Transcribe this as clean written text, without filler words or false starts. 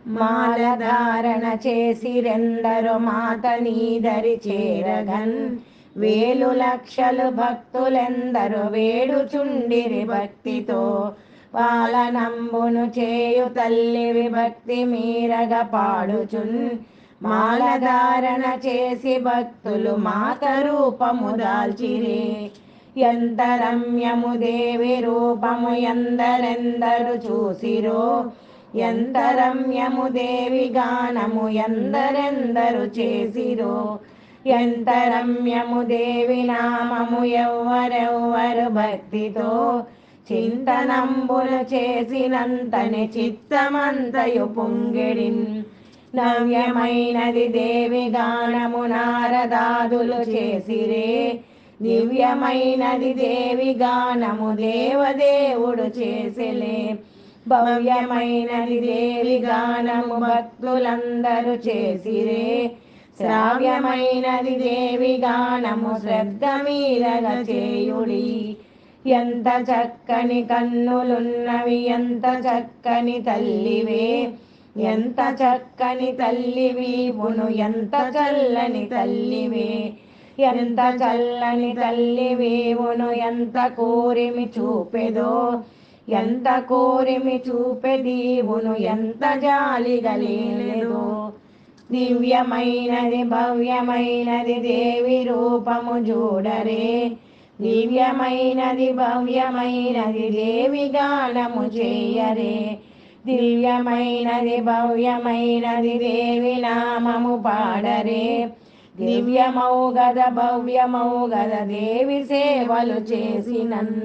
మాలధారణ చేసిరెందరు మాత నీదరి చేరగన్ వేలు లక్షలు భక్తులెందరు వేడుచుండిరి భక్తితో పాలనంబును చేయు తల్లి విభక్తి మీరగ పాడుచున్ మాలధారణ చేసి భక్తులు మాత రూపము దాల్చిరే ఎంత రమ్యము దేవి రూపము ఎందరెందరు చూసిరో ఎంత రమ్యము దేవి గానము ఎందరెందరు చేసిరో ఎంత రమ్యము దేవి నామము ఎవ్వరెవ్వరు భక్తితో చింతనంబులు చేసినంతని చిత్తమంతయు పొంగెడిన్ నవ్యమైనది దేవి గానము నారదాదులు చేసిరే దివ్యమైనది దేవి గానము దేవదేవుడు చేసెలే భవ్యమైనది దేవి గానము భక్తులందరూ చేసిరే శ్రావ్యమైనది దేవి గానము శ్రద్ధ మీరగ చేయుడి ఎంత చక్కని కన్నులున్నవి ఎంత చక్కని తల్లివే ఎంత చక్కని తల్లివీవును ఎంత చల్లని తల్లివే ఎంత చల్లని తల్లివీవును ఎంత కోరిమి చూపెదో ఎంత కోరిమి చూపెదీవును ఎంత జాలి గలేదో దివ్యమైనది భవ్యమైనది దేవి రూపము చూడరే దివ్యమైనది భవ్యమైనది దేవి గానము చేయరే దివ్యమైనది భవ్యమైనది దేవి నామము పాడరే దివ్యమౌగద భవ్యమౌగద దేవి సేవలు చేసినన్